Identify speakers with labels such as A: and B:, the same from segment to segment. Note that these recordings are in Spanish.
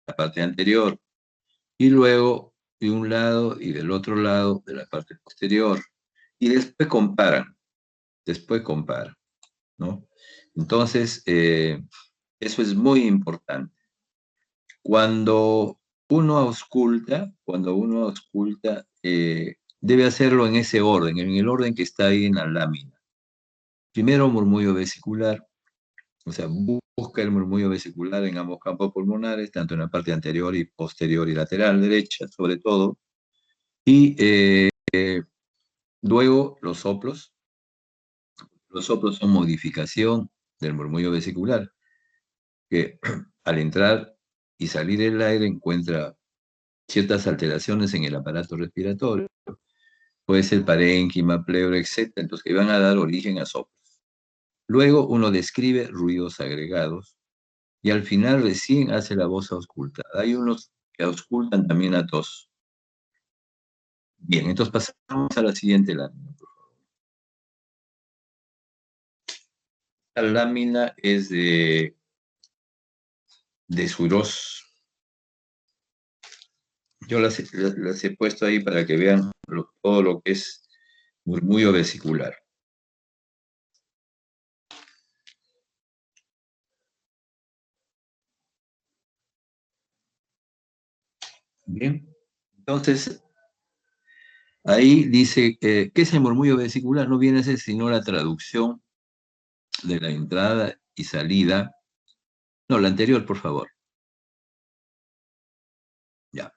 A: la parte anterior, y luego de un lado y del otro lado de la parte posterior. Y después comparan, ¿no? Entonces, eso es muy importante. Cuando cuando uno ausculta, debe hacerlo en ese orden, en el orden que está ahí en la lámina. Primero murmullo vesicular, o sea, busca el murmullo vesicular en ambos campos pulmonares, tanto en la parte anterior y posterior y lateral derecha, sobre todo. Y luego los soplos. Los soplos son modificación del murmullo vesicular, que al entrar y salir el aire encuentra ciertas alteraciones en el aparato respiratorio. Puede ser parénquima, pleura, etc. Entonces, que van a dar origen a soplos. Luego uno describe ruidos agregados y al final recién hace la voz auscultada. Hay unos que auscultan también a tos. Bien, entonces pasamos a la siguiente lámina. La lámina es de Suros. Yo las he puesto ahí para que vean todo lo que es murmullo vesicular. Bien, entonces ahí dice, ¿qué es el murmullo vesicular? No viene a ser sino la traducción de la entrada y salida. No, la anterior, por favor. Ya.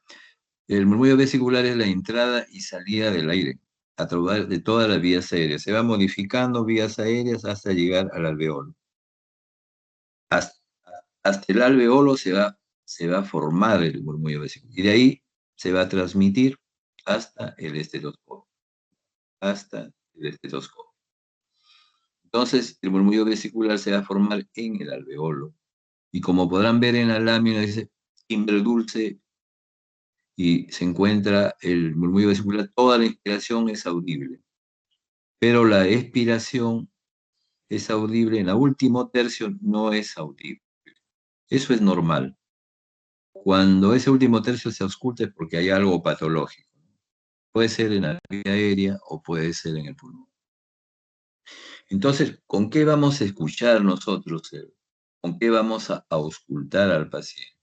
A: El murmullo vesicular es la entrada y salida del aire a través de todas las vías aéreas. Se va modificando vías aéreas hasta llegar al alveolo. Hasta, hasta el alveolo se va a formar el murmullo vesicular. Y de ahí se va a transmitir hasta el estetoscopio. Hasta el estetoscopio. Entonces, el murmullo vesicular se va a formar en el alveolo. Y como podrán ver en la lámina, dice timbre dulce y se encuentra el murmullo vesicular. Toda la inspiración es audible, pero la expiración es audible. En el último tercio no es audible. Eso es normal. Cuando ese último tercio se ausculta es porque hay algo patológico. Puede ser en la vía aérea o puede ser en el pulmón. Entonces, ¿con qué vamos a escuchar nosotros? ¿Con qué vamos a auscultar al paciente?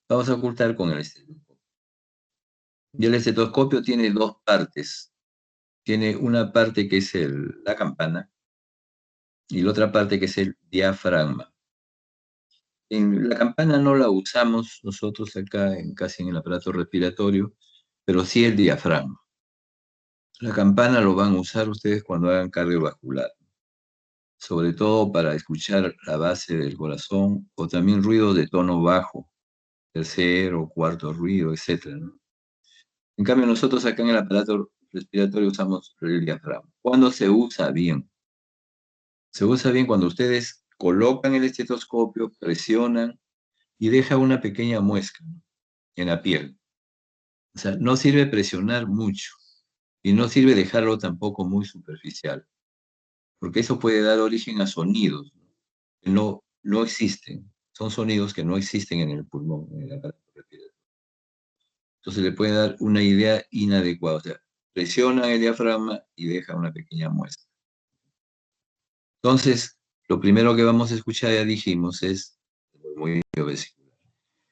A: Vamos a ocultar con el estetoscopio. Y el estetoscopio tiene dos partes. Tiene una parte que es la campana y la otra parte que es el diafragma. En la campana no la usamos nosotros acá casi en el aparato respiratorio, pero sí el diafragma. La campana lo van a usar ustedes cuando hagan cardiovascular, sobre todo para escuchar la base del corazón o también ruido de tono bajo, tercer o cuarto ruido, etc., ¿no? En cambio, nosotros acá en el aparato respiratorio usamos el diafragma. ¿Cuándo se usa bien? Se usa bien cuando ustedes colocan el estetoscopio, presionan y deja una pequeña muesca, ¿no?, en la piel. O sea, no sirve presionar mucho y no sirve dejarlo tampoco muy superficial, porque eso puede dar origen a sonidos, ¿no?, que no existen. Son sonidos que no existen en el pulmón, en el aparato respiratorio. Entonces le puede dar una idea inadecuada. O sea, presiona el diafragma y deja una pequeña muestra. Entonces, lo primero que vamos a escuchar, ya dijimos, es el murmullo vesicular.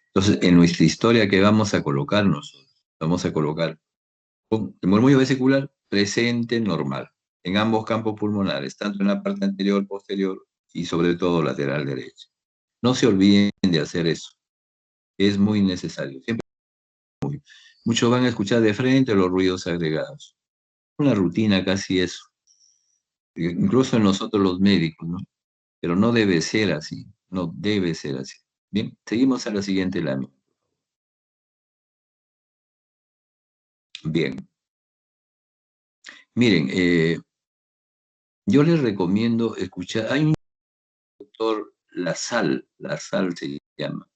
A: Entonces, en nuestra historia que vamos a colocar nosotros, vamos a colocar el murmullo vesicular presente normal en ambos campos pulmonares, tanto en la parte anterior, posterior y sobre todo lateral derecha. No se olviden de hacer eso. Es muy necesario. Siempre muchos van a escuchar de frente los ruidos agregados. Una rutina casi eso. Incluso en nosotros los médicos, ¿no? Pero no debe ser así. No debe ser así. Bien, seguimos a la siguiente lámina. Bien. Miren, yo les recomiendo escuchar. Hay un doctor, La Sal se llama.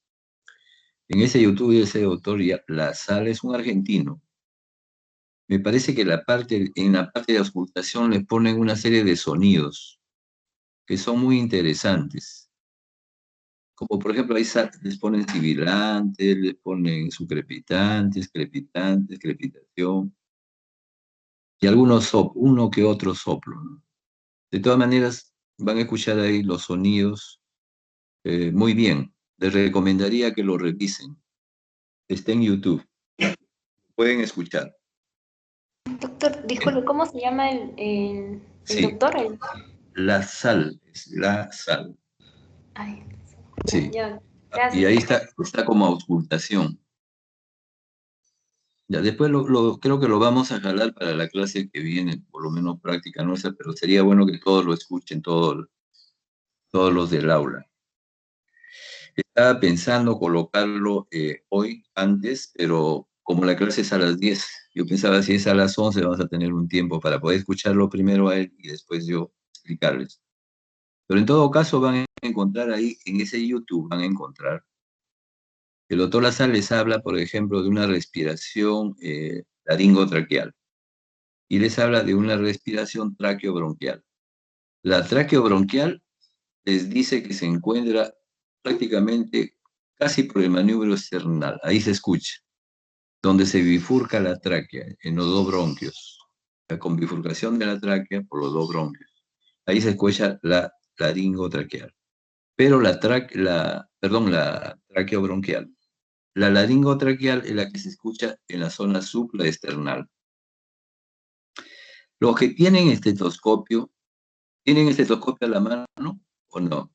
A: En ese YouTube, ese doctor, La Sal es un argentino. Me parece que en la parte de auscultación les ponen una serie de sonidos que son muy interesantes. Como por ejemplo, ahí les ponen sibilantes, les ponen sucrepitantes, crepitantes, crepitación, y algunos uno que otro soplo, ¿no? De todas maneras, van a escuchar ahí los sonidos muy bien. Les recomendaría que lo revisen. Está en YouTube. Pueden escuchar.
B: Doctor, disculpe, ¿cómo se llama el
A: Sí,
B: doctor?
A: la sal, es la sal.
B: Ay,
A: Sí.
B: ya,
A: Y
B: gracias.
A: ahí está como auscultación. Ya, después creo que lo vamos a jalar para la clase que viene, por lo menos práctica nuestra, pero sería bueno que todos lo escuchen, todos los del aula. Estaba pensando colocarlo hoy antes, pero como la clase es a las 10, yo pensaba si es a las 11 vamos a tener un tiempo para poder escucharlo primero a él y después yo explicarles. Pero en todo caso van a encontrar ahí, en ese YouTube van a encontrar. El doctor Lazar les habla, por ejemplo, de una respiración laringotraqueal y les habla de una respiración traqueobronquial. La traqueobronquial les dice que se encuentra prácticamente casi por el maniobro esternal, ahí se escucha, donde se bifurca la tráquea en los dos bronquios, con bifurcación de la tráquea por los dos bronquios. Ahí se escucha la laringotraqueal. Pero la traqueobronquial. La laringotraqueal es la que se escucha en la zona supraesternal. Los que ¿tienen estetoscopio a la mano o no?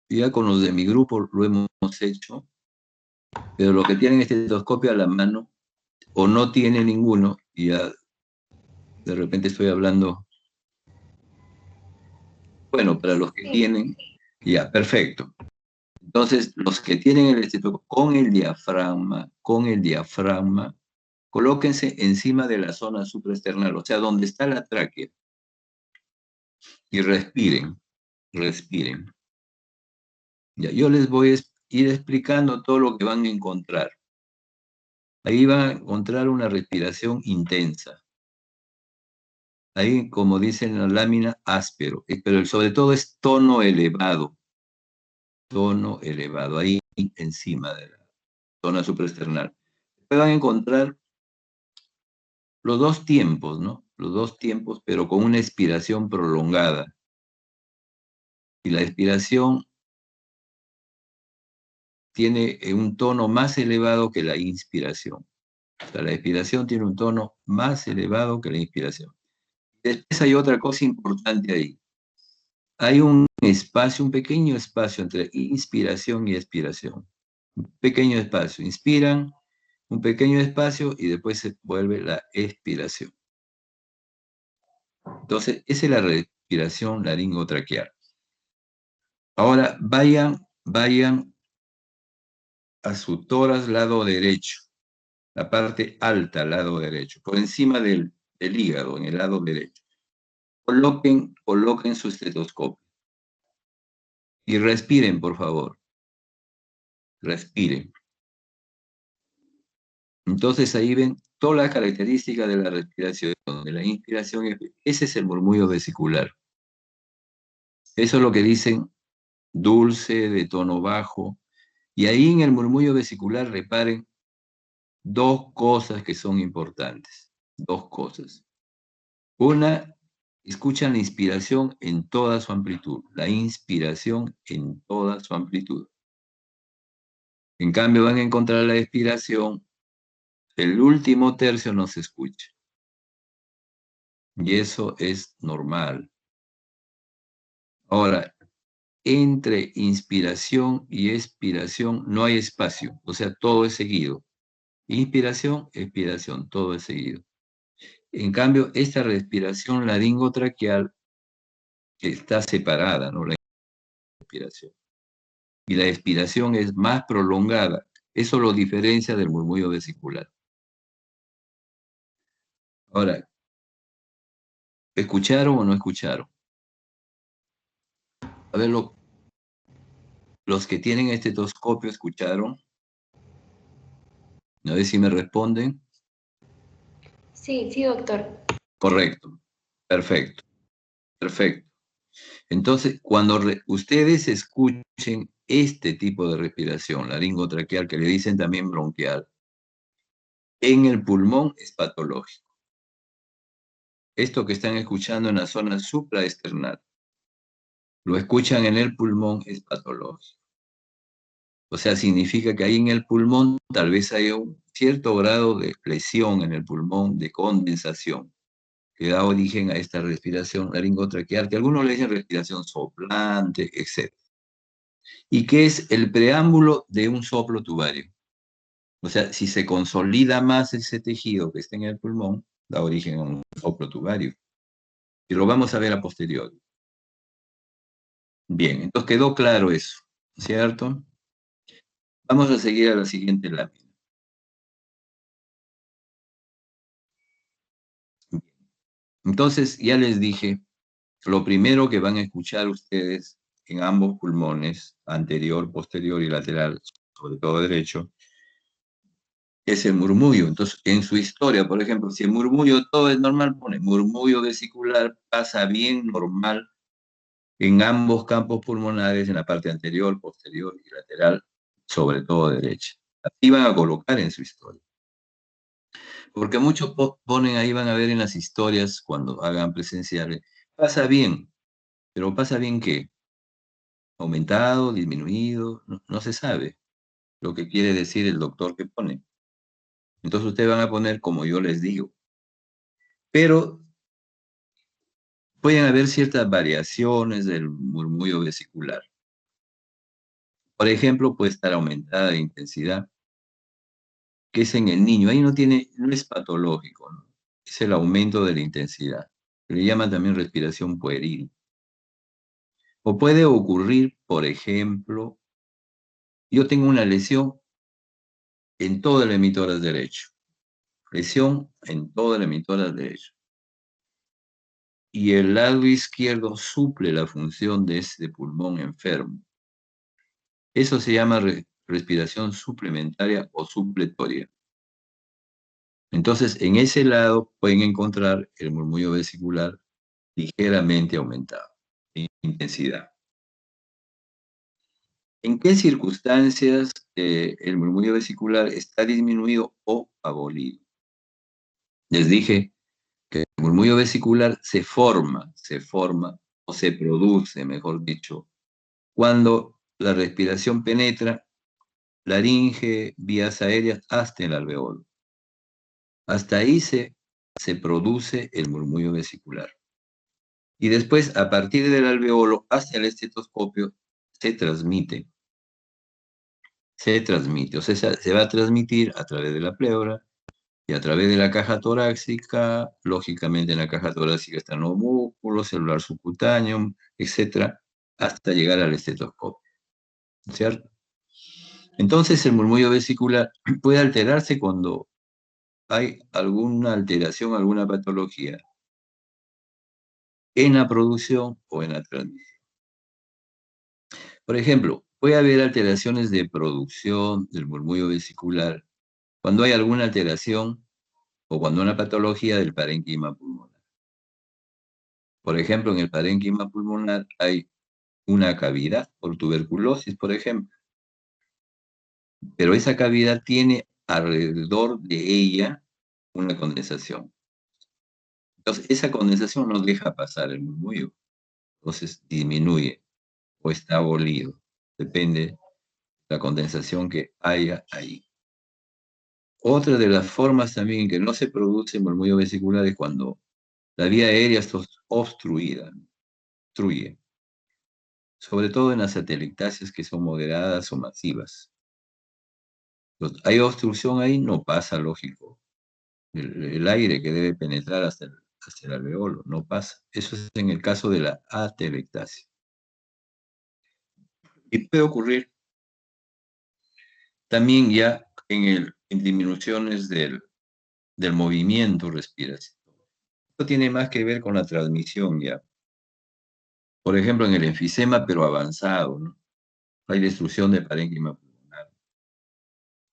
A: Ya con los de mi grupo lo hemos hecho, pero los que tienen estetoscopio a la mano o no tienen ninguno, y ya de repente estoy hablando, bueno, para los que
B: Sí,
A: tienen, ya, perfecto. Entonces, los que tienen el estetoscopio con el diafragma, colóquense encima de la zona supraesternal, o sea, donde está la tráquea, y respiren. Ya, yo les voy a ir explicando todo lo que van a encontrar. Ahí van a encontrar una respiración intensa. Ahí, como dice en la lámina, áspero, pero sobre todo es tono elevado, ahí encima de la zona supraesternal. Después van a encontrar los dos tiempos, ¿no? Los dos tiempos, pero con una expiración prolongada. Y la expiración tiene un tono más elevado que la inspiración. O sea, la expiración tiene un tono más elevado que la inspiración. Después hay otra cosa importante ahí. Hay un espacio, un pequeño espacio entre inspiración y expiración. Un pequeño espacio. Inspiran, un pequeño espacio y después se vuelve la expiración. Entonces, esa es la respiración laringotraqueal. Ahora, vayan a su tórax lado derecho, la parte alta, lado derecho, por encima del hígado, en el lado derecho. Coloquen su estetoscopio y respiren, por favor. Respiren. Entonces ahí ven todas las características de la respiración, de la inspiración. Ese es el murmullo vesicular. Eso es lo que dicen dulce, de tono bajo. Y ahí en el murmullo vesicular, reparen dos cosas que son importantes. Dos cosas. Una, escuchan la inspiración en toda su amplitud. La inspiración en toda su amplitud. En cambio, van a encontrar la expiración. El último tercio no se escucha. Y eso es normal. Ahora, entre inspiración y expiración no hay espacio, o sea, todo es seguido. Inspiración, expiración, todo es seguido. En cambio, esta respiración laringotraqueal está separada, ¿no? La inspiración. Y la expiración es más prolongada. Eso lo diferencia del murmullo vesicular. Ahora, ¿escucharon o no escucharon? A ver, los que tienen estetoscopio, ¿escucharon? A ver si me responden.
B: sí, sí, doctor.
A: Correcto. Perfecto. Perfecto. Entonces, cuando ustedes escuchen este tipo de respiración laringotraqueal, que le dicen también bronquial, en el pulmón es patológico. Esto que están escuchando en la zona supraesternal, lo escuchan en el pulmón, es patológico. O sea, significa que ahí en el pulmón tal vez haya un cierto grado de lesión en el pulmón, de condensación, que da origen a esta respiración laringotraqueal, que algunos le dicen respiración soplante, etc. Y que es el preámbulo de un soplo tubario. O sea, si se consolida más ese tejido que está en el pulmón, da origen a un soplo tubario. Y lo vamos a ver a posteriori. Bien, entonces quedó claro eso, ¿cierto? Vamos a seguir a la siguiente lámina. Entonces, ya les dije, lo primero que van a escuchar ustedes en ambos pulmones, anterior, posterior y lateral, sobre todo derecho, es el murmullo. Entonces, en su historia, por ejemplo, si el murmullo todo es normal, pone murmullo vesicular, pasa bien normal en ambos campos pulmonares, en la parte anterior, posterior y lateral, sobre todo derecha. Así van a colocar en su historia. Porque muchos ponen ahí, van a ver en las historias, cuando hagan presenciales, pasa bien, pero ¿pasa bien qué? ¿Aumentado, disminuido? No, no se sabe lo que quiere decir el doctor que pone. Entonces ustedes van a poner como yo les digo. Pero pueden haber ciertas variaciones del murmullo vesicular. Por ejemplo, puede estar aumentada de intensidad, que es en el niño. Ahí no es patológico, ¿no? Es el aumento de la intensidad. Le llaman también respiración pueril. O puede ocurrir, por ejemplo, yo tengo una lesión en todo el emitora derecho. Lesión en todo el emitora derecho. Y el lado izquierdo suple la función de ese pulmón enfermo. Eso se llama respiración suplementaria o supletoria. Entonces, en ese lado pueden encontrar el murmullo vesicular ligeramente aumentado en intensidad. ¿En qué circunstancias el murmullo vesicular está disminuido o abolido? Les dije que el murmullo vesicular se forma o se produce, mejor dicho, cuando la respiración penetra laringe, vías aéreas hasta el alveolo. Hasta ahí se produce el murmullo vesicular. Y después, a partir del alveolo hasta el estetoscopio, se transmite. O sea, se va a transmitir a través de la pleura y a través de la caja torácica. Lógicamente, en la caja torácica están los músculos, celular subcutáneo, etcétera, hasta llegar al estetoscopio. ¿Cierto? Entonces, el murmullo vesicular puede alterarse cuando hay alguna alteración, alguna patología en la producción o en la transmisión. Por ejemplo, puede haber alteraciones de producción del murmullo vesicular cuando hay alguna alteración o cuando una patología del parénquima pulmonar. Por ejemplo, en el parénquima pulmonar hay una cavidad por tuberculosis, por ejemplo, pero esa cavidad tiene alrededor de ella una condensación. Entonces, esa condensación no deja pasar el murmullo, entonces disminuye o está abolido, depende de la condensación que haya ahí. Otra de las formas también en que no se produce murmullo vesicular es cuando la vía aérea está obstruida, obstruye, sobre todo en las atelectasias que son moderadas o masivas. Entonces, hay obstrucción ahí, no pasa, lógico. El aire que debe penetrar hasta el alveolo, no pasa. Eso es en el caso de la atelectasia. Y puede ocurrir también ya en disminuciones del movimiento respiratorio. Esto tiene más que ver con la transmisión ya. Por ejemplo, en el enfisema, pero avanzado, ¿no? Hay destrucción del parénquima pulmonar.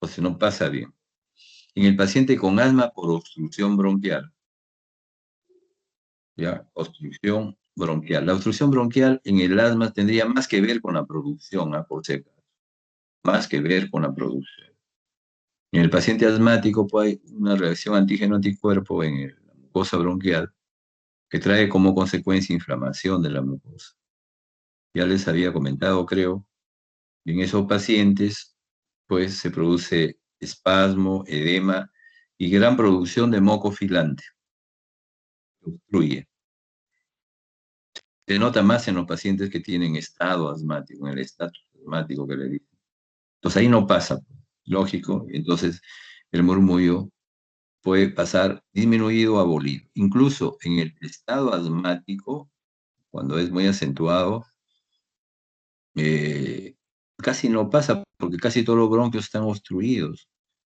A: O sea, no pasa bien. En el paciente con asma por obstrucción bronquial, ¿ya? Obstrucción bronquial. La obstrucción bronquial en el asma tendría más que ver con la producción, por si acaso, más que ver con la producción. En el paciente asmático pues, hay una reacción antígeno-anticuerpo en la mucosa bronquial que trae como consecuencia inflamación de la mucosa. Ya les había comentado, creo, y en esos pacientes pues se produce espasmo, edema y gran producción de moco filante, que obstruye. Se nota más en los pacientes que tienen estado asmático, en el estatus asmático que le dicen. Entonces ahí no pasa, lógico, entonces el murmullo puede pasar disminuido o abolido. Incluso en el estado asmático, cuando es muy acentuado, eh, casi no pasa porque casi todos los bronquios están obstruidos.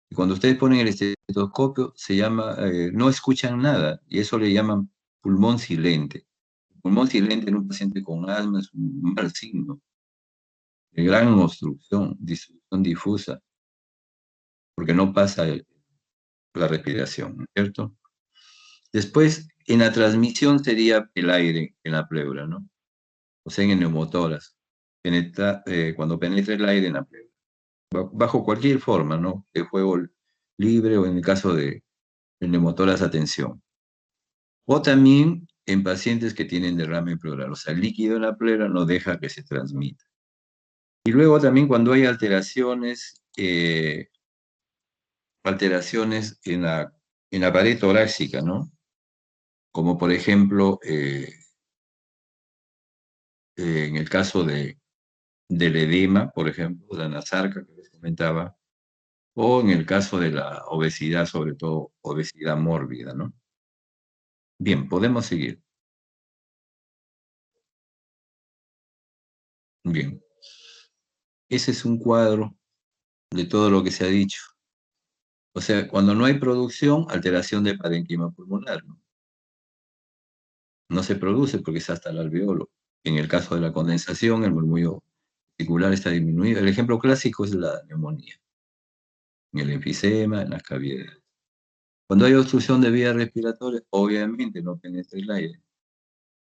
A: Y cuando ustedes ponen el estetoscopio, se llama, no escuchan nada, y eso le llaman pulmón silente. El pulmón silente en un paciente con asma es un mal signo de gran obstrucción, distribución difusa, porque no pasa la respiración, ¿no es cierto? Después, en la transmisión sería el aire en la pleura, ¿no? O sea, en el neumotórax, cuando penetra el aire en la pleura, bajo cualquier forma, ¿no? De juego libre o en el caso de el neumotórax a tensión. O también en pacientes que tienen derrame pleural, o sea, el líquido en la pleura no deja que se transmita. Y luego también cuando hay alteraciones en la pared torácica, ¿no? Como por ejemplo, en el caso del edema, por ejemplo, de la nasarca que les comentaba, o en el caso de la obesidad, sobre todo obesidad mórbida, ¿no? Bien, podemos seguir. Bien, ese es un cuadro de todo lo que se ha dicho. O sea, cuando no hay producción, alteración de parénquima pulmonar, ¿no? No se produce porque es hasta el alveolo. En el caso de la condensación, el murmullo vesicular está disminuido. El ejemplo clásico es la neumonía, en el enfisema, en las cavidades. Cuando hay obstrucción de vías respiratorias, obviamente no penetra el aire.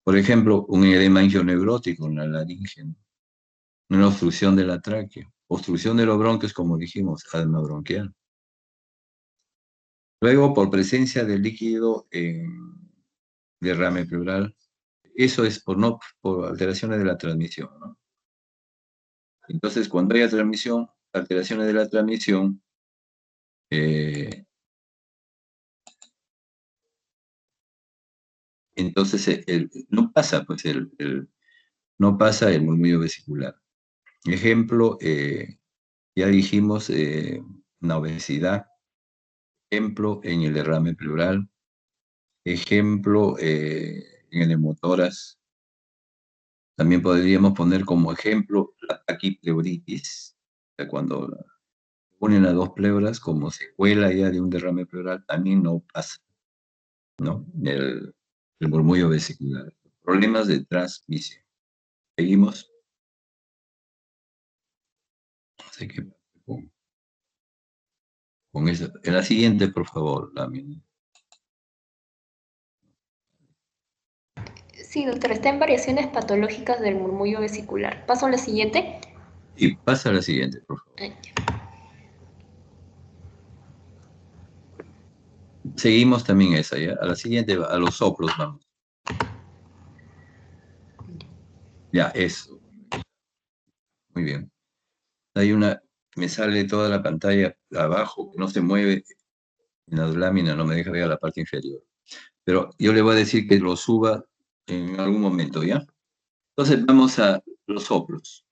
A: Por ejemplo, un edema angioneurótico en la laringe, ¿no? Una obstrucción de la tráquea, obstrucción de los bronquios, como dijimos, asma bronquial. Luego, por presencia de líquido en derrame pleural, eso es por alteraciones de la transmisión, ¿no? Entonces, cuando haya transmisión, alteraciones de la transmisión, eh, entonces no pasa, pues, no pasa el murmullo vesicular. Ejemplo, ya dijimos, una obesidad. Ejemplo, en el derrame pleural. Ejemplo, en el hemotoras. También podríamos poner como ejemplo la taquipleuritis, o sea, cuando ponen las dos pleuras como secuela ya de un derrame pleural, también no pasa, ¿no? El murmullo vesicular. Problemas de transmisión. Seguimos. No sé qué pasa con eso. En la siguiente, por favor, Dami.
B: Sí, doctor, está en variaciones patológicas del murmullo vesicular. Paso a la siguiente.
A: Y pasa a la siguiente, por favor.
B: Ay,
A: Seguimos también esa, ¿ya? A la siguiente, a los soplos, vamos. Ya, eso. Muy bien. Hay me sale toda la pantalla abajo, que no se mueve en las láminas, no me deja ver la parte inferior. Pero yo le voy a decir que lo suba en algún momento, ¿ya? Entonces vamos a los soplos.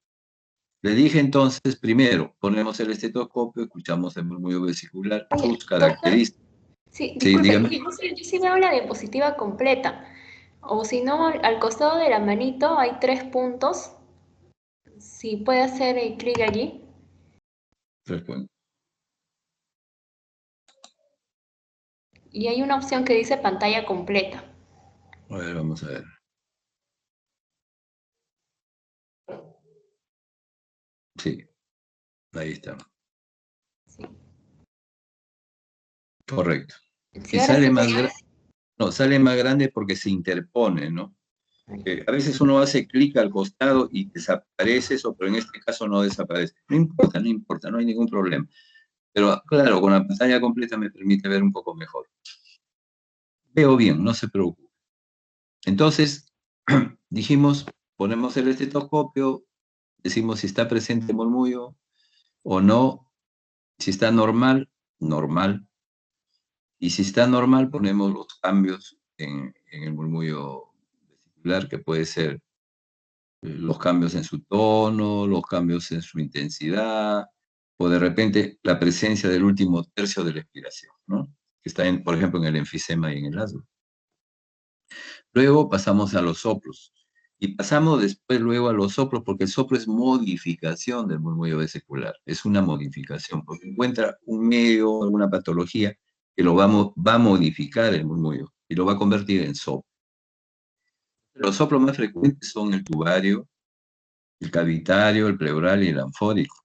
A: Le dije entonces, primero, ponemos el estetoscopio, escuchamos el murmullo vesicular,
B: oye,
A: sus
B: doctor,
A: características.
B: sí,
A: Sí,
B: disculpe,
A: dígame.
B: yo sí veo la diapositiva completa. O si no, al costado de la manito hay 3 puntos. Si puede hacer clic allí.
A: Respondo.
B: Y hay una opción que dice pantalla completa.
A: A ver, vamos a ver. Sí, ahí está.
B: Sí,
A: Correcto.
B: sí,
A: Y
B: ahora sí
A: sale
B: te...
A: más grande, no, sale más grande porque se interpone, ¿no? A veces uno hace clic al costado y desaparece eso, pero en este caso no desaparece. No importa, no importa, no hay ningún problema. Pero claro, con la pantalla completa me permite ver un poco mejor. Veo bien, no se preocupe. Entonces, dijimos, ponemos el estetoscopio, decimos si está presente murmullo o no, si está normal, normal. Y si está normal, ponemos los cambios en el murmullo vesicular, que puede ser los cambios en su tono, los cambios en su intensidad, o de repente la presencia del último tercio de la expiración, ¿no? Que está, por ejemplo, en el enfisema y en el asma. Luego pasamos a los soplos. Y pasamos después luego a los soplos, porque el soplo es modificación del murmullo vesicular. Es una modificación, porque encuentra un medio, alguna patología que va a modificar el murmullo y lo va a convertir en soplo. Los soplos más frecuentes son el tubario, el cavitario, el pleural y el anfórico.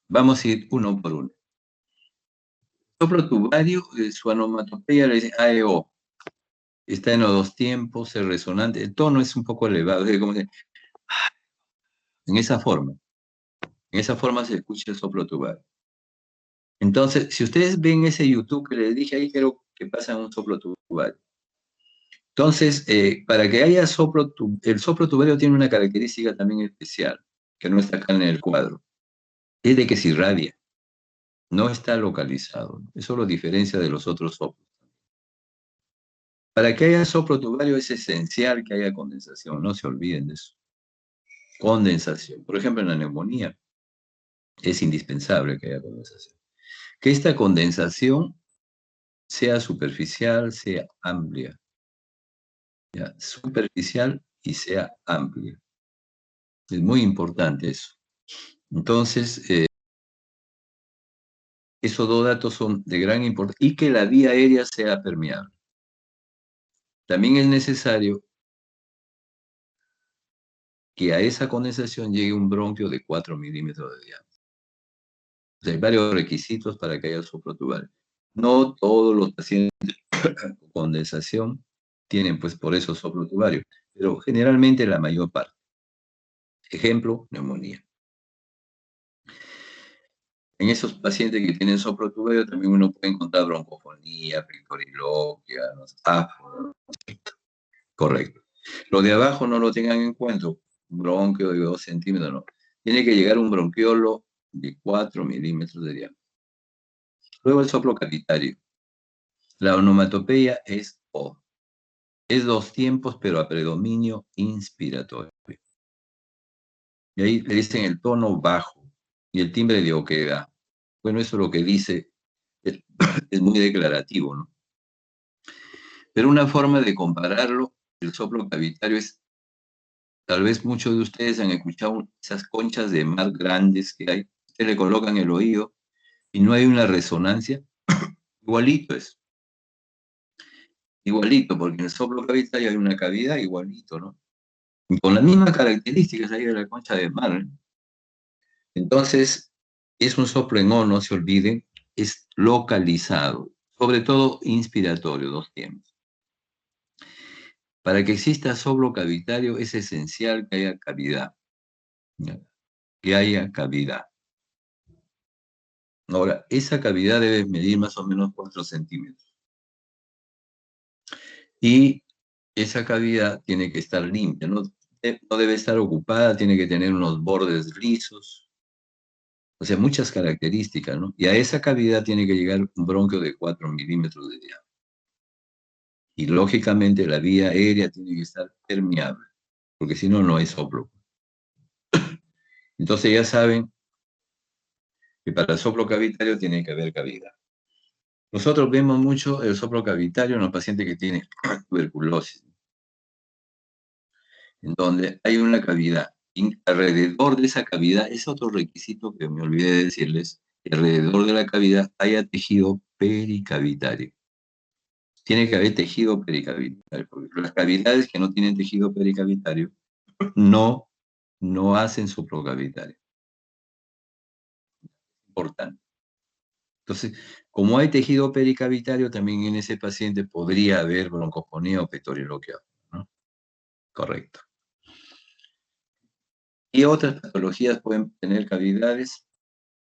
A: Vamos a ir uno por uno. Soplo tubario, su onomatopeya le dice AEO. Está en los dos tiempos, es resonante. El tono es un poco elevado, es como en esa forma. En esa forma se escucha el soplo tubario. Entonces, si ustedes ven ese YouTube que les dije ahí, creo que pasa un soplo tubario. Entonces, para que haya soplo, el soplo tubario tiene una característica también especial, que no está acá en el cuadro. Es de que se irradia, no está localizado. Eso lo diferencia de los otros soplos. Para que haya soplo tubario es esencial que haya condensación, no se olviden de eso. Condensación. Por ejemplo, en la neumonía es indispensable que haya condensación. Que esta condensación sea superficial, sea amplia. ¿Ya? Superficial y sea amplia. Es muy importante eso. Entonces, esos dos datos son de gran importancia y que la vía aérea sea permeable. También es necesario que a esa condensación llegue un bronquio de 4 milímetros de diámetro. O sea, hay varios requisitos para que haya soplo tubario. No todos los pacientes con condensación tienen, pues, por eso soplo tubario, pero generalmente la mayor parte. Ejemplo, neumonía. En esos pacientes que tienen soplo tubario también uno puede encontrar broncofonía, pictoriloquia, afro. Correcto. Lo de abajo no lo tengan en cuenta, un bronquio de 2 centímetros, no. Tiene que llegar un bronquiolo de 4 milímetros de diámetro. Luego el soplo cavitario. La onomatopeya es O. Es 2 tiempos, pero a predominio inspiratorio. Y ahí le dicen el tono bajo y el timbre de oquedad. Bueno, eso es lo que dice, es muy declarativo, ¿no? Pero una forma de compararlo, el soplo cavitario es, tal vez muchos de ustedes han escuchado esas conchas de mar grandes que hay, se le colocan el oído y no hay una resonancia, igualito es, igualito, porque en el soplo cavitario hay una cavidad igualito, ¿no? Y con las mismas características ahí de la concha de mar, ¿eh? Entonces, es un soplo en O, no se olviden, es localizado, sobre todo inspiratorio, 2 tiempos. Para que exista soplo cavitario es esencial que haya cavidad, ¿ya? Que haya cavidad. Ahora, esa cavidad debe medir más o menos 4 centímetros. Y esa cavidad tiene que estar limpia, no debe estar ocupada, tiene que tener unos bordes lisos, o sea, muchas características, ¿no? Y a esa cavidad tiene que llegar un bronquio de 4 milímetros de diámetro. Y lógicamente la vía aérea tiene que estar permeable, porque si no, no hay soplo. Entonces ya saben que para el soplo cavitario tiene que haber cavidad. Nosotros vemos mucho el soplo cavitario en los pacientes que tienen tuberculosis, en donde hay una cavidad. Y alrededor de esa cavidad, es otro requisito que me olvidé de decirles, que alrededor de la cavidad haya tejido pericavitario. Tiene que haber tejido pericavitario, porque las cavidades que no tienen tejido pericavitario no, no hacen soplo cavitario. Importante. Entonces, como hay tejido pericavitario, también en ese paciente podría haber broncofonía o pectoriloquia, ¿no? correcto. Y otras patologías pueden tener cavidades.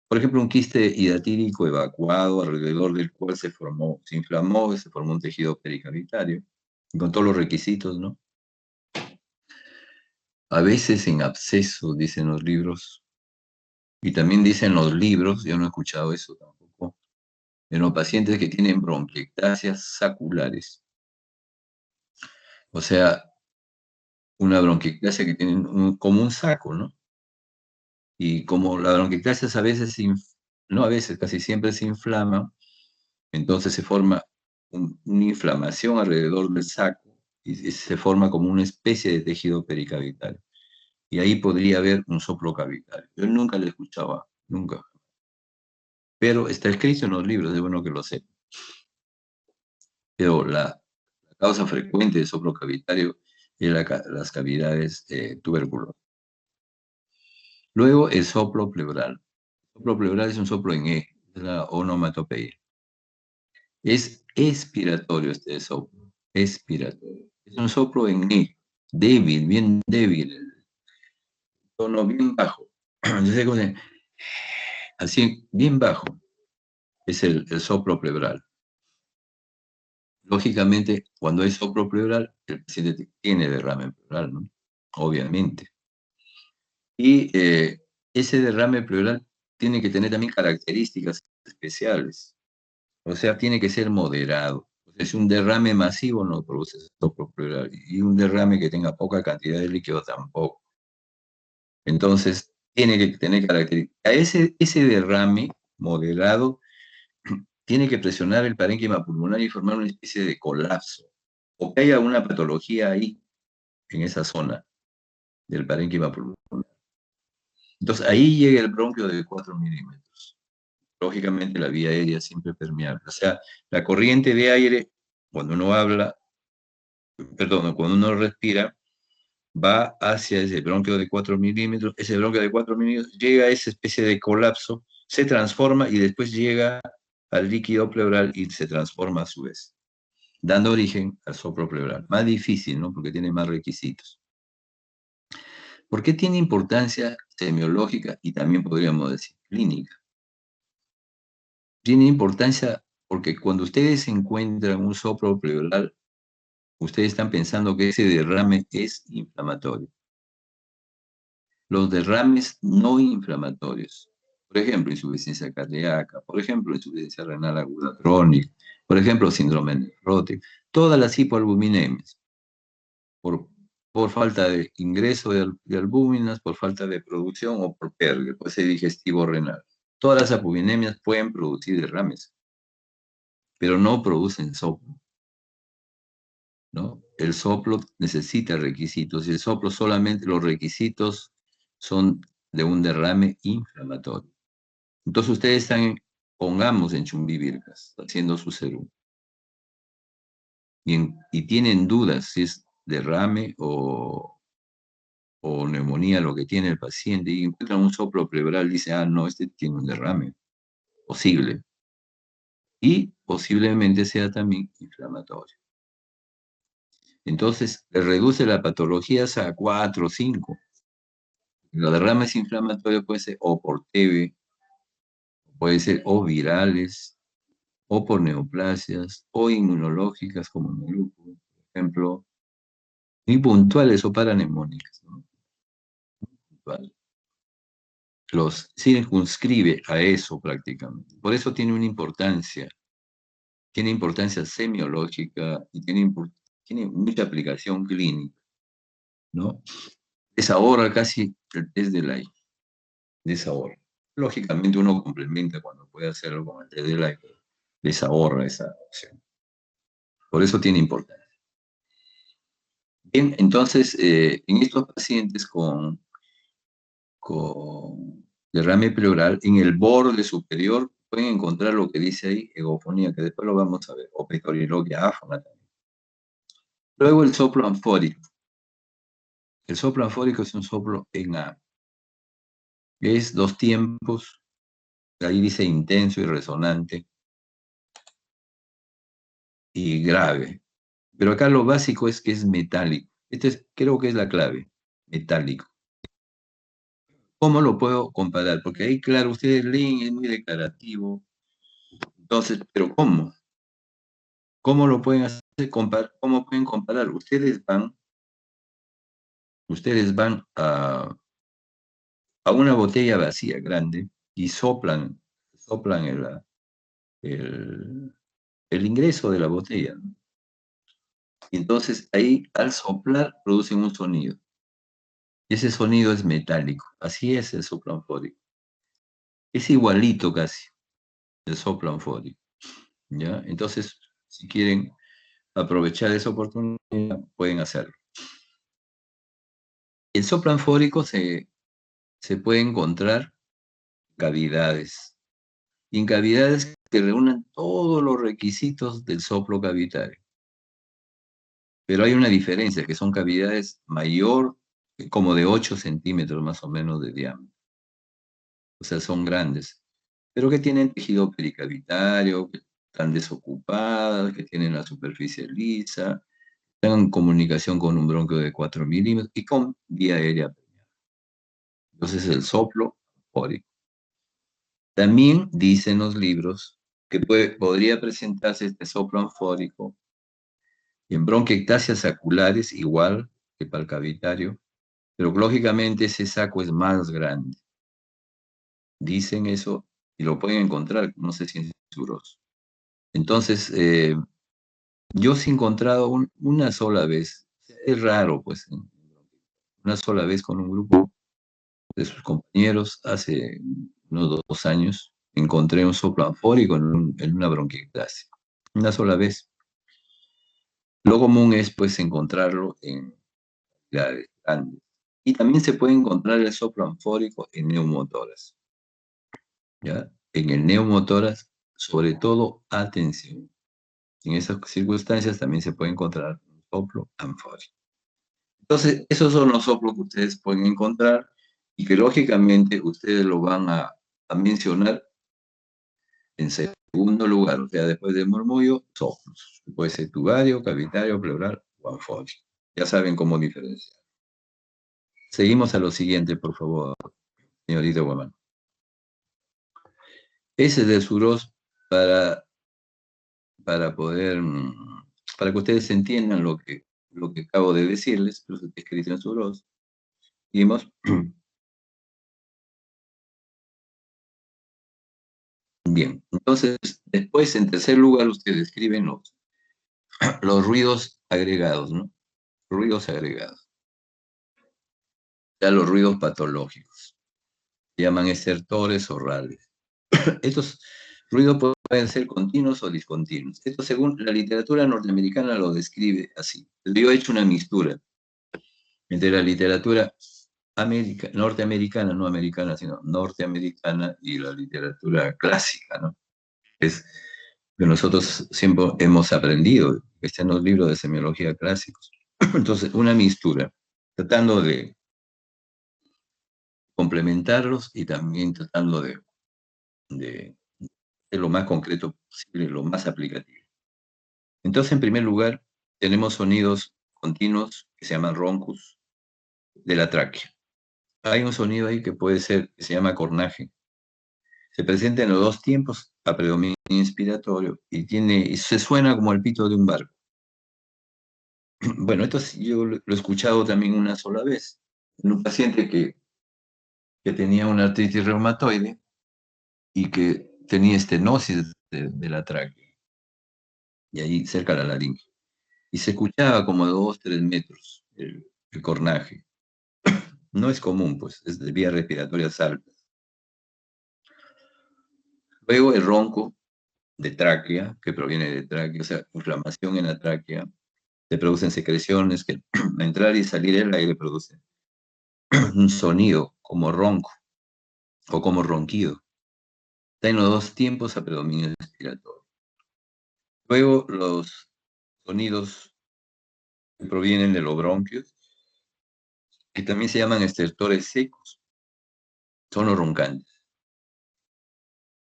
A: Por ejemplo, un quiste hidatídico evacuado alrededor del cual se inflamó, se formó un tejido pericavitario, con todos los requisitos, ¿no? A veces en absceso, dicen los libros, y también dicen los libros, yo no he escuchado eso tampoco, en los pacientes que tienen bronquiectasias saculares. O sea, una bronquiectasia que tiene como un saco, ¿no? Y como la bronquiectasia a veces, no a veces, casi siempre se inflama, entonces se forma una inflamación alrededor del saco y se forma como una especie de tejido pericavitario. Y ahí podría haber un soplo cavitario. Yo nunca lo escuchaba, nunca. Pero está escrito en los libros, es bueno que lo sepan. Pero la causa frecuente de soplo cavitario es las cavidades tuberculosas. Luego, el soplo pleural. El soplo pleural es un soplo en E, es la onomatopeya. Es expiratorio este soplo, expiratorio. Es un soplo en E, débil, bien débil, tono bien bajo. Entonces, así, bien bajo, es el soplo pleural. Lógicamente, cuando hay soplo pleural, el paciente tiene derrame pleural, ¿no? Obviamente. Y ese derrame pleural tiene que tener también características especiales. O sea, tiene que ser moderado. Es un derrame masivo no produce soplo pleural y un derrame que tenga poca cantidad de líquido tampoco. Entonces, tiene que tener características. Ese derrame moderado tiene que presionar el parénquima pulmonar y formar una especie de colapso. O que haya una patología ahí, en esa zona del parénquima pulmonar. Entonces, ahí llega el bronquio de 4 milímetros. Lógicamente, la vía aérea siempre permeable. O sea, la corriente de aire, cuando uno habla, perdón, cuando uno respira, va hacia ese bronquio de 4 milímetros. Ese bronquio de 4 milímetros llega a esa especie de colapso, se transforma y después llega al líquido pleural y se transforma a su vez, dando origen al soplo pleural. Más difícil, ¿no? Porque tiene más requisitos. ¿Por qué tiene importancia semiológica y también podríamos decir clínica? Tiene importancia porque cuando ustedes encuentran un soplo pleural, ustedes están pensando que ese derrame es inflamatorio. Los derrames no inflamatorios, por ejemplo, insuficiencia cardíaca, por ejemplo, insuficiencia renal aguda crónica, por ejemplo, síndrome nefrótico, todas las hipoalbuminemias, por falta de ingreso de albúminas, por falta de producción o por pérdida, por ese digestivo renal. Todas las albuminemias pueden producir derrames, pero no producen soplo, ¿no? El soplo necesita requisitos y el soplo solamente los requisitos son de un derrame inflamatorio. Entonces ustedes están, pongamos en Chumbivilcas, haciendo su serum, y tienen dudas si es derrame o neumonía lo que tiene el paciente, y encuentran un soplo pleural, dice, ah, no, este tiene un derrame, posible, y posiblemente sea también inflamatorio. Entonces, le reduce la patología a 4 o 5. Los derrames inflamatorios pueden ser o por TB, puede ser o virales, o por neoplasias, o inmunológicas como en el lupus, por ejemplo, y puntuales o paranemónicas, ¿no? Los circunscribe a eso prácticamente. Por eso tiene importancia semiológica y tiene mucha aplicación clínica, ¿no? Desahorra casi el test de Lai, desahorra. Lógicamente uno complementa cuando puede hacerlo con el test de Lai, desahorra esa opción. Por eso tiene importancia. Bien, entonces, en estos pacientes con derrame pleural, en el borde superior pueden encontrar lo que dice ahí, egofonía, que después lo vamos a ver, o pecoriloquia áfona también. Luego el soplo anfórico. El soplo anfórico es un soplo en A. Es 2 tiempos, ahí dice intenso y resonante y grave. Pero acá lo básico es que es metálico. Creo que es la clave, metálico. ¿Cómo lo puedo comparar? Porque ahí, claro, ustedes leen, es muy declarativo. Entonces, ¿pero cómo? ¿Cómo lo pueden hacer? ¿Cómo pueden comparar? Ustedes van a una botella vacía grande y soplan el, el ingreso de la botella, ¿no? Y entonces ahí al soplar producen un sonido. Y ese sonido es metálico. Así es el soplo anfórico. Es igualito casi el soplo anfórico, ¿ya? Entonces, si quieren aprovechar esa oportunidad, pueden hacerlo. El soplo anfórico se puede encontrar en cavidades. Y en cavidades que reúnan todos los requisitos del soplo cavitario. Pero hay una diferencia, que son cavidades mayor, como de 8 centímetros más o menos de diámetro. O sea, son grandes, pero que tienen tejido pericavitario, que están desocupadas, que tienen la superficie lisa, están en comunicación con un bronquio de 4 milímetros y con vía aérea. Entonces, el soplo anfórico. También dicen los libros que podría presentarse este soplo anfórico en bronquiectasias saculares, igual que para el cavitario, pero lógicamente ese saco es más grande. Dicen eso y lo pueden encontrar, no sé si en seguros. Entonces, yo sí he encontrado una sola vez, es raro, pues, una sola vez con un grupo de sus compañeros, hace unos 2 años, encontré un soplo anfórico en una bronquiectasia. Una sola vez. Lo común es, pues, encontrarlo en cavidades grandes. Y también se puede encontrar el soplo anfórico en neumotoras, ¿ya? En el neumotoras, sobre todo, atención. En esas circunstancias también se puede encontrar un soplo anfórico. Entonces, esos son los soplos que ustedes pueden encontrar y que lógicamente ustedes lo van a mencionar en segundo lugar, o sea, después del murmullo, soplos. Puede ser tubario, cavitario, pleural o anfórico. Ya saben cómo diferenciar. Seguimos a lo siguiente, por favor, señorita Guamán. Ese de Suros para, para poder, para que ustedes entiendan lo que acabo de decirles, pero está escrito en Suros. Seguimos. Bien, entonces, después, en tercer lugar, ustedes escriben los ruidos agregados, ¿no? Ruidos agregados. Ya los ruidos patológicos. Se llaman estertores orales. Estos ruidos pueden ser continuos o discontinuos. Esto según la literatura norteamericana lo describe así. Yo he hecho una mistura entre la literatura norteamericana, no americana, sino norteamericana, y la literatura clásica, ¿no? Es que nosotros siempre hemos aprendido, que está en los libros de semiología clásicos. Entonces, una mistura, tratando de complementarlos y también tratando de ser lo más concreto posible, lo más aplicativo. Entonces, en primer lugar, tenemos sonidos continuos que se llaman roncus de la tráquea. Hay un sonido ahí que puede ser, que se llama cornaje. Se presenta en los dos tiempos a predominio inspiratorio y se suena como el pito de un barco. Bueno, yo lo he escuchado también una sola vez, en un paciente que tenía una artritis reumatoide y que tenía estenosis de la tráquea, y ahí cerca de la laringe. Y se escuchaba como a 2, 3 metros el cornaje. No es común, pues, es de vías respiratorias altas. Luego el ronco de tráquea, que proviene de tráquea, o sea, inflamación en la tráquea, se producen secreciones que al entrar y salir el aire producen un sonido como ronco o como ronquido. Está en los dos tiempos a predominio respiratorio. Luego los sonidos que provienen de los bronquios, que también se llaman estertores secos, son los roncantes.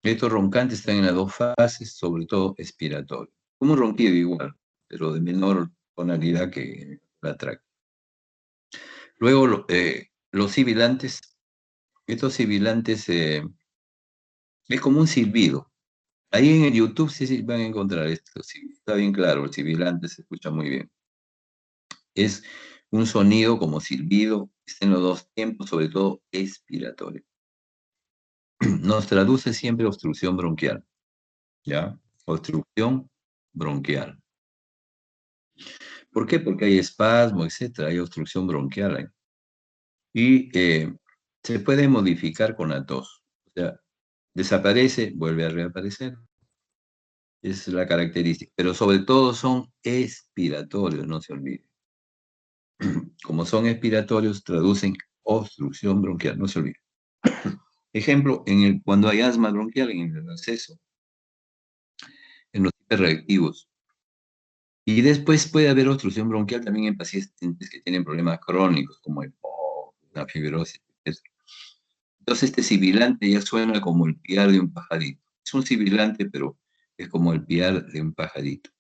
A: Estos roncantes están en las dos fases, sobre todo expiratorio. Como un ronquido igual, pero de menor tonalidad que la tráquea. Luego, los sibilantes, estos sibilantes es como un silbido. Ahí en el YouTube sí van a encontrar esto, sí, está bien claro, el sibilante se escucha muy bien. Es un sonido como silbido, está en los dos tiempos, sobre todo expiratorio. Nos traduce siempre obstrucción bronquial, ¿ya? Obstrucción bronquial. ¿Por qué? Porque hay espasmo, etcétera, hay obstrucción bronquial ahí. Y se puede modificar con la tos. O sea, desaparece, vuelve a reaparecer. Es la característica. Pero sobre todo son expiratorios, no se olvide. Como son expiratorios, traducen obstrucción bronquial, no se olvide. Ejemplo, cuando hay asma bronquial en el acceso, en los hiperreactivos. Y después puede haber obstrucción bronquial también en pacientes que tienen problemas crónicos, como el POC, la fibrosis, etc. Entonces este sibilante ya suena como el piar de un pajarito. Es un sibilante, pero es como el piar de un pajarito,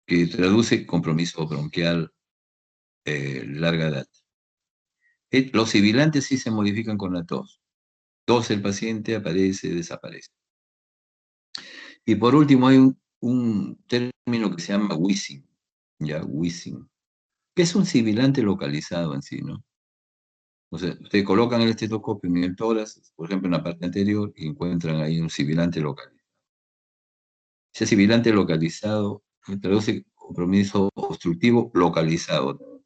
A: que traduce compromiso bronquial larga data. Los sibilantes sí se modifican con la tos. Tose el paciente, aparece, desaparece. Y por último hay un término que se llama wheezing, ya, wheezing, que es un sibilante localizado en sí, ¿no? O sea, ustedes colocan el estetoscopio en el tórax, por ejemplo, en la parte anterior, y encuentran ahí un sibilante localizado. Ese sibilante localizado traduce compromiso obstructivo localizado.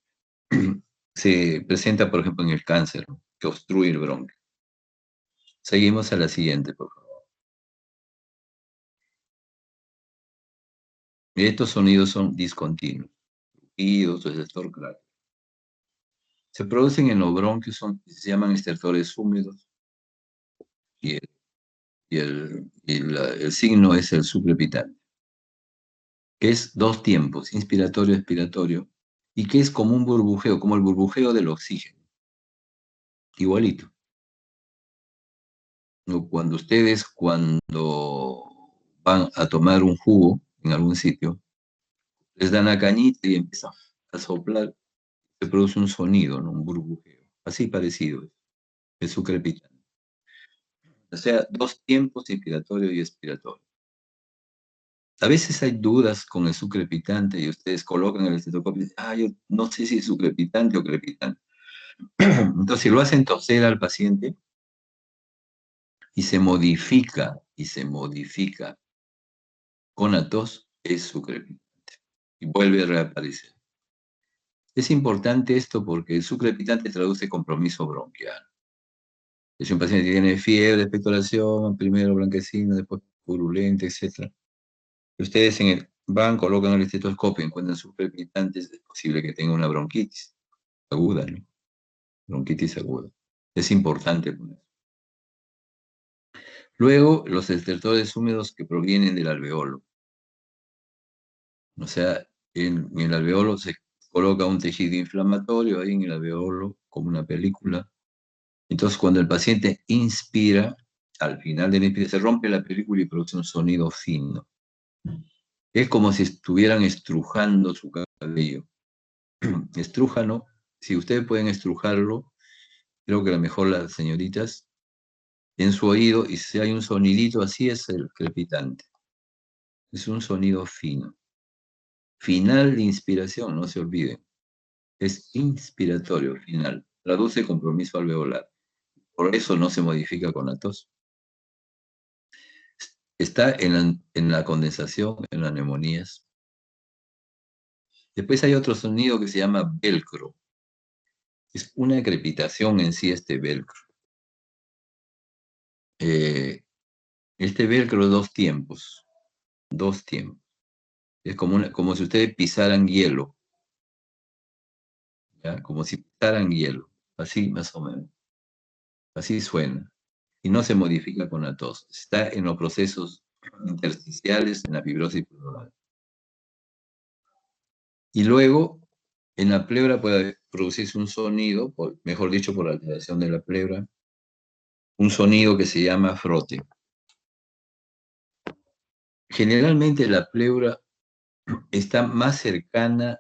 A: Se presenta, por ejemplo, en el cáncer, ¿no? Que obstruye el bronquio. Seguimos a la siguiente, por favor. Estos sonidos son discontinuos. Ruidos, estertor claro. Se producen en los bronquios, se llaman estertores húmedos, y el signo es el suprepitante, que es dos tiempos, inspiratorio, expiratorio, y que es como un burbujeo, como el burbujeo del oxígeno, igualito. ¿No? Cuando van a tomar un jugo en algún sitio, les dan la cañita y empiezan a soplar, se produce un sonido, ¿no? Un burbujeo, así parecido, es sucrepitante. O sea, dos tiempos, inspiratorio y expiratorio. A veces hay dudas con el sucrepitante y ustedes colocan el estetoscopio y dicen, yo no sé si es sucrepitante o crepitante. Entonces, si lo hacen toser al paciente y se modifica con la tos, es sucrepitante y vuelve a reaparecer. Es importante esto porque el sucrepitante traduce compromiso bronquial. Si un paciente tiene fiebre, expectoración, primero blanquecina, después purulenta, etc. Ustedes van, colocan el estetoscopio, encuentran sucrepitantes, es posible que tenga una bronquitis aguda, ¿no? Bronquitis aguda. Es importante poner. Luego, los estertores húmedos que provienen del alveolo. O sea, en el alveolo se coloca un tejido inflamatorio ahí en el alveolo, como una película. Entonces, cuando el paciente inspira, al final de la inspiración se rompe la película y produce un sonido fino. Es como si estuvieran estrujando su cabello. Estrújalo, si ustedes pueden estrujarlo, creo que a lo mejor las señoritas, en su oído, y si hay un sonidito, así es el crepitante. Es un sonido fino. Final de inspiración, no se olviden. Es inspiratorio, final. Traduce compromiso alveolar. Por eso no se modifica con la tos. Está en la condensación, en las neumonías. Después hay otro sonido que se llama velcro. Es una crepitación en sí este velcro. Este velcro dos tiempos. Dos tiempos. Es como si ustedes pisaran hielo. ¿Ya? Como si pisaran hielo. Así más o menos. Así suena. Y no se modifica con la tos. Está en los procesos intersticiales, en la fibrosis pleural. Y luego, en la pleura puede producirse un sonido, mejor dicho, por alteración de la pleura, un sonido que se llama frote. Generalmente la pleura está más cercana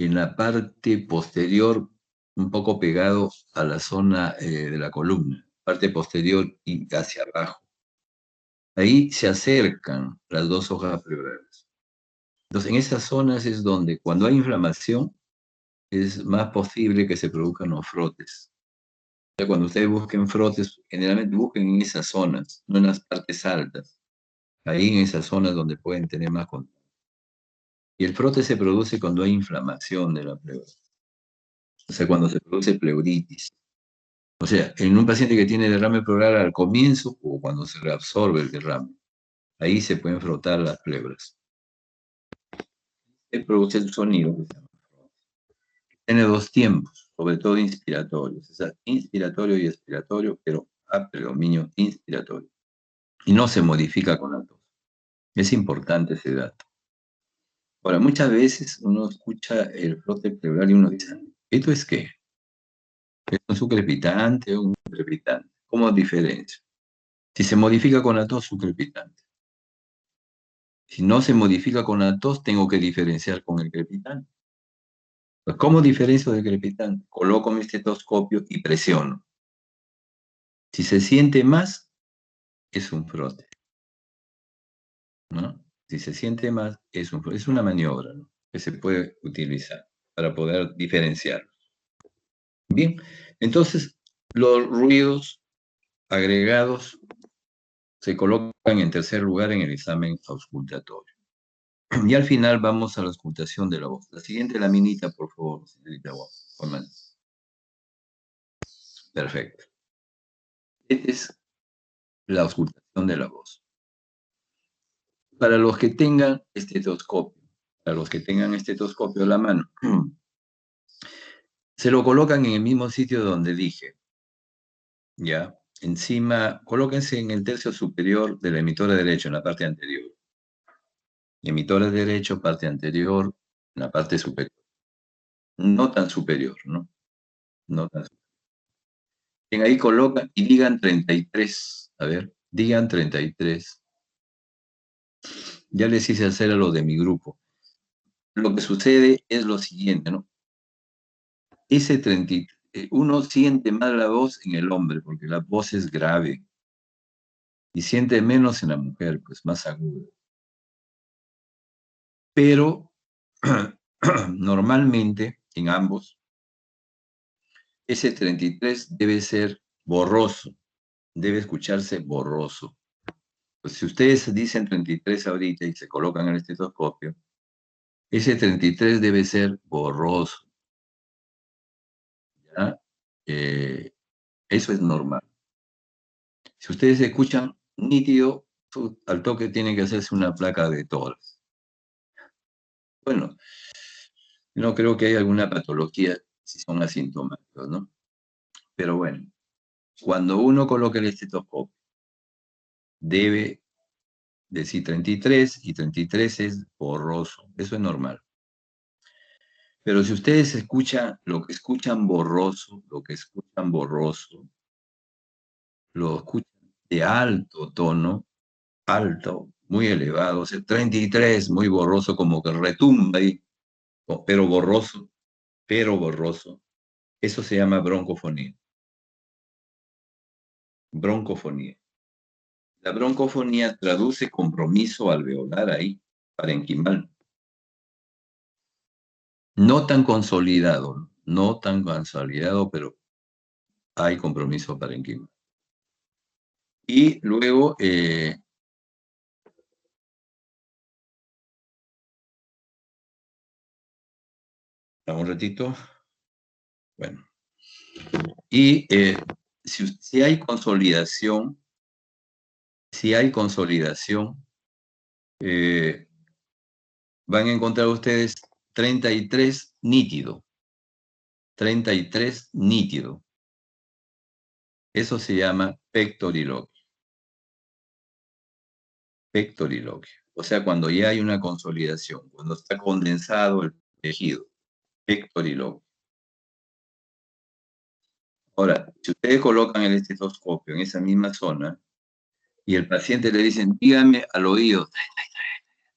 A: en la parte posterior, un poco pegado a la zona de la columna, parte posterior y hacia abajo. Ahí se acercan las dos hojas pleurales. Entonces, en esas zonas es donde, cuando hay inflamación, es más posible que se produzcan los frotes. O sea, cuando ustedes busquen frotes, generalmente busquen en esas zonas, no en las partes altas. Ahí en esas zonas donde pueden tener más contacto. Y el frote se produce cuando hay inflamación de la pleura. O sea, cuando se produce pleuritis. O sea, en un paciente que tiene derrame pleural al comienzo o cuando se reabsorbe el derrame, ahí se pueden frotar las pleuras. Se produce el sonido que se llama frote. Tiene dos tiempos, sobre todo inspiratorios. O sea, inspiratorio y expiratorio, pero a predominio inspiratorio. Y no se modifica con la tos. Es importante ese dato. Ahora, muchas veces uno escucha el frote pleural y uno dice, ¿esto es qué? ¿Es un sucrepitante o un crepitante? ¿Cómo diferencia? Si se modifica con la tos, sucrepitante. Si no se modifica con la tos, tengo que diferenciar con el crepitante. Pues, ¿cómo diferencio del crepitante? Coloco mi estetoscopio y presiono. Si se siente más, es un frote, ¿no? Si se siente más, es un frote. Es una maniobra, ¿no?, que se puede utilizar para poder diferenciar. Bien, entonces los ruidos agregados se colocan en tercer lugar en el examen auscultatorio. Y al final vamos a la auscultación de la voz. La siguiente laminita, por favor, señorita Hoffman. Perfecto. Esta es la auscultación de la voz. Para los que tengan estetoscopio, a la mano, se lo colocan en el mismo sitio donde dije, ¿ya? Encima, colóquense en el tercio superior del emisor derecho, en la parte anterior. Emisor derecho, parte anterior, en la parte superior. No tan superior, ¿no? No tan superior. Bien, ahí colocan y digan 33. A ver, digan 33. Ya les hice hacer a los de mi grupo. Lo que sucede es lo siguiente, ¿no? Ese 33, uno siente más la voz en el hombre, porque la voz es grave. Y siente menos en la mujer, pues más aguda. Pero normalmente en ambos, ese 33 debe ser borroso, debe escucharse borroso. Pues si ustedes dicen 33 ahorita y se colocan el estetoscopio, ese 33 debe ser borroso, ¿ya? Eso es normal. Si ustedes escuchan nítido, al toque tienen que hacerse una placa de tórax. Bueno, no creo que haya alguna patología si son asintomáticos, ¿no? Pero bueno, cuando uno coloca el estetoscopio, debe decir 33 y 33 es borroso. Eso es normal. Pero si ustedes escuchan lo que escuchan borroso, lo escuchan de alto tono, alto, muy elevado, o sea, 33, muy borroso, como que retumba ahí, pero borroso. Eso se llama broncofonía. Broncofonía. La broncofonía traduce compromiso alveolar ahí, parenquimal. No tan consolidado, pero hay compromiso parenquimal. Y luego, un ratito, bueno, y si hay consolidación, van a encontrar ustedes 33 nítido. 33 nítido. Eso se llama pectoriloquio. Pectoriloquio. O sea, cuando ya hay una consolidación, cuando está condensado el tejido. Pectoriloquio. Ahora, si ustedes colocan el estetoscopio en esa misma zona y el paciente le dicen, dígame al oído,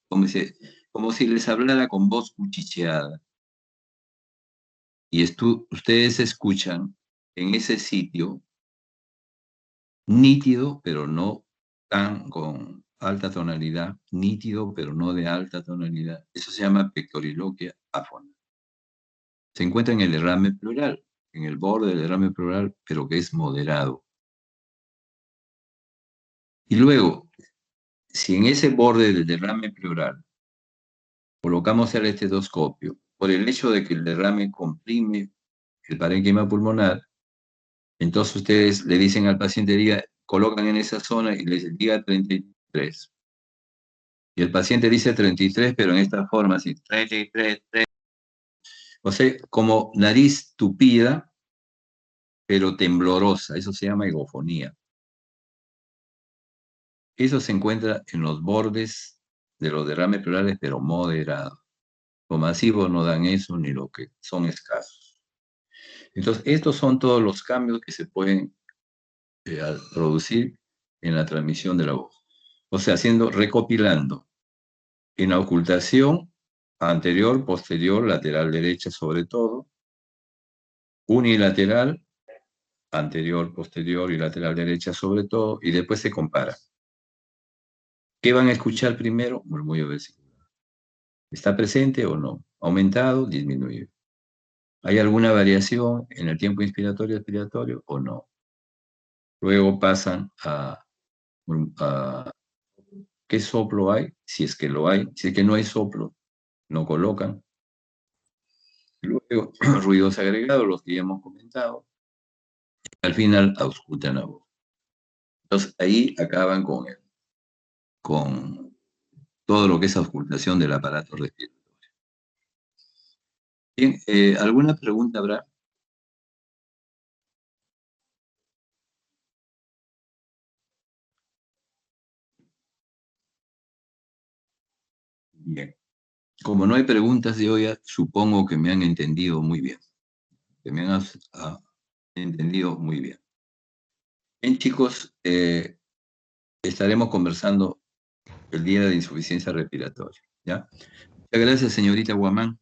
A: como si les hablara con voz cuchicheada. y ustedes escuchan en ese sitio nítido, pero no tan con alta tonalidad, nítido, pero no de alta tonalidad. Eso se llama pectoriloquia áfona. Se encuentra en el derrame pleural, en el borde del derrame pleural, pero que es moderado. Y luego, si en ese borde del derrame pleural colocamos el estetoscopio, por el hecho de que el derrame comprime el parénquima pulmonar, entonces ustedes le dicen al paciente, colocan en esa zona y les diga 33. Y el paciente dice 33, pero en esta forma, así, 33, 3. O sea, como nariz tupida, pero temblorosa. Eso se llama higofonía. Eso se encuentra en los bordes de los derrames pleurales, pero moderados. Los masivos no dan eso, ni lo que son escasos. Entonces, estos son todos los cambios que se pueden producir en la transmisión de la voz. O sea, recopilando, en la ocultación anterior, posterior, lateral derecha sobre todo, unilateral, anterior, posterior y lateral derecha sobre todo, y después se compara. ¿Qué van a escuchar primero? Murmullo vesicular. ¿Está presente o no? ¿Aumentado? Disminuido. ¿Hay alguna variación en el tiempo inspiratorio-expiratorio o no? Luego pasan a ¿qué soplo hay? Si es que lo hay. Si es que no hay soplo, no colocan. Luego, ruidos agregados, los que ya hemos comentado. Al final, auscultan la voz. Entonces, ahí acaban con todo lo que es auscultación del aparato respiratorio. Bien, ¿alguna pregunta habrá? Bien. Como no hay preguntas de hoy, supongo que me han entendido muy bien. Que me han entendido muy bien. Bien, chicos, estaremos conversando el día de insuficiencia respiratoria. ¿Ya? Muchas gracias, señorita Guamán.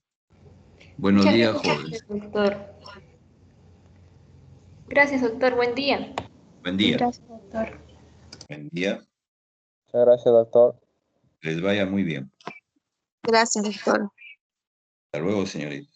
A: Buenos
B: Muchas
A: días,
B: gracias,
A: jóvenes.
B: doctor. Gracias, doctor. Buen día.
A: Buen día.
B: Gracias, doctor.
A: Buen día.
C: Muchas gracias, doctor.
A: Les vaya muy bien.
D: Gracias, doctor.
A: Hasta luego, señorita.